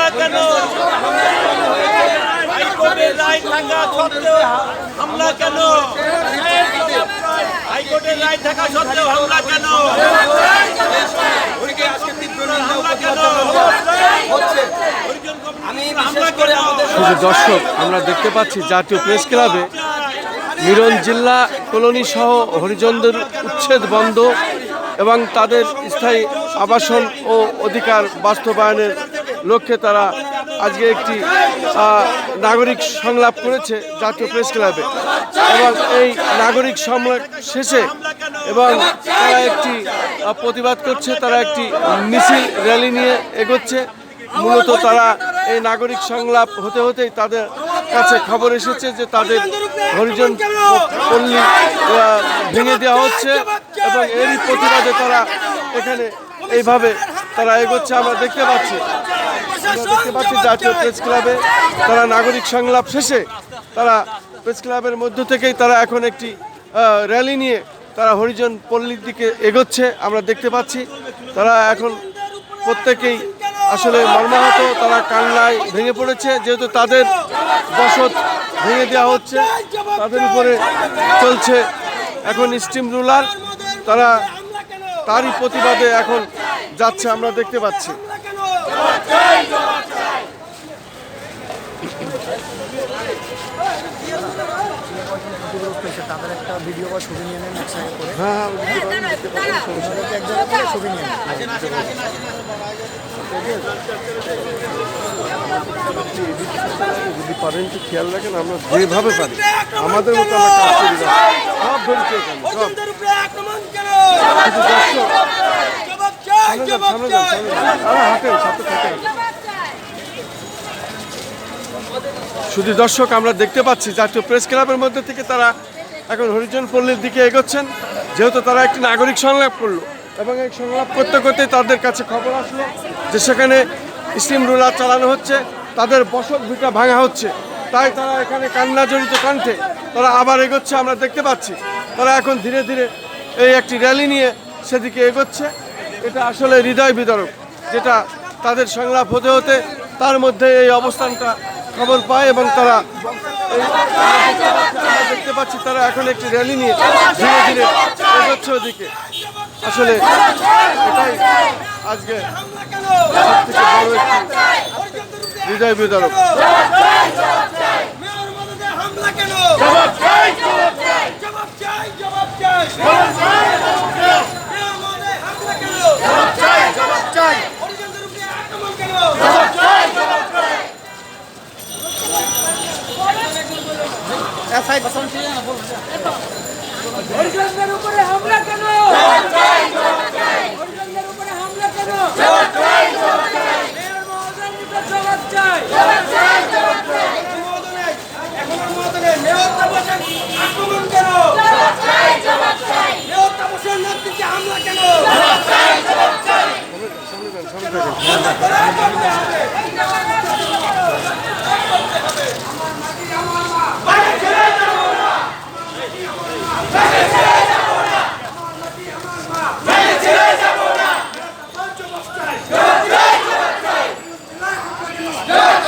হামলা কেন? হাইকোর্টের রায় থাকা সত্ত্বেও হামলা কেন? হাইকোর্টের রায় থাকা সত্ত্বেও হামলা কেন? শুধু দর্শক, আমরা দেখতে পাচ্ছি জাতীয় প্রেস ক্লাবে মিরন জিল্লা কলোনি সহ হরিজনদের উচ্ছেদ বন্ধ এবং তাদের স্থায়ী আবাসন ও অধিকার বাস্তবায়নের লক্ষ্যে তারা আজকে একটি নাগরিক সংলাপ করেছে জাতীয় প্রেস ক্লাবে এবং এই নাগরিক সংলাপ শেষে এবং তারা একটি প্রতিবাদ করছে, তারা একটি মিছিল র্যালি নিয়ে এগোচ্ছে। মূলত তারা এই নাগরিক সংলাপ হতে হতেই তাদের কাছে খবর এসেছে যে তাদের হরিজন পল্লী ভেঙে দেওয়া হচ্ছে এবং এরই প্রতিবাদে তারা এখানে এইভাবে তারা এগোচ্ছে। আমরা দেখতে পাচ্ছি জাতীয় প্রেস ক্লাবে তারা নাগরিক সংলাপ শেষে তারা প্রেস ক্লাবের মধ্য থেকেই তারা এখন একটি র্যালি নিয়ে তারা হরিজন পল্লীর দিকে এগোচ্ছে। আমরা দেখতে পাচ্ছি তারা এখন প্রত্যেকেই আসলে মর্মাহত, তারা কান্নায় ভেঙে পড়েছে যেহেতু তাদের বসত ভেঙে দেওয়া হচ্ছে, তাদের উপরে চলছে এখন স্টিম রুলার, তারা তারই প্রতিবাদে এখন যাচ্ছে আমরা দেখতে পাচ্ছি। তাদের একটা ভিডিও বা ছবি নিয়ে নেন একসাথে করে। হ্যাঁ, ছবি নিয়ে নেন। যদি পারেন একটু খেয়াল রাখেন, আমরা যেভাবে পারি আমাদের মতো আমরা কাজ করি না, সব ধরছে এখানে সব। হাঁটেন সাথে থাকেন। শুধু দর্শক, আমরা দেখতে পাচ্ছি জাতীয় প্রেস ক্লাবের মধ্যে থেকে তারা এখন হরিজন পল্লীর দিকে এগোচ্ছেন যেহেতু তারা একটি নাগরিক সংলাপ করলো এবং এই সংলাপ করতে করতে তাদের কাছে খবর আসলো যে সেখানে স্টিম রুলার চালানো হচ্ছে, তাদের বসত ভিটা ভাঙা হচ্ছে, তাই তারা এখানে কান্না জড়িত কণ্ঠে তারা আবার এগোচ্ছে। আমরা দেখতে পাচ্ছি তারা এখন ধীরে ধীরে এই একটি র্যালি নিয়ে সেদিকে এগোচ্ছে। এটা আসলে হৃদয় বিদারক, যেটা তাদের সংলাপ হতে হতে তার মধ্যে এই অবস্থানটা খবর পায় এবং তারা দেখতে পাচ্ছি তারা এখন একটি র্যালি নিয়ে ধীরে ধীরে এগোচ্ছে ওদিকে। আসলে এটাই আজকে সবথেকে বড় একটি হৃদয় বিদারক। হরিজনদের উপরে হামলা কেন? হরিজনদের উপরে হামলা কেন? মেয়র মহোদয়ের নিকট জবাব চাই। মেয়র তাপসের আক্রমণ কেন? মেয়র তাপসের নেতৃত্বে হামলা কেন?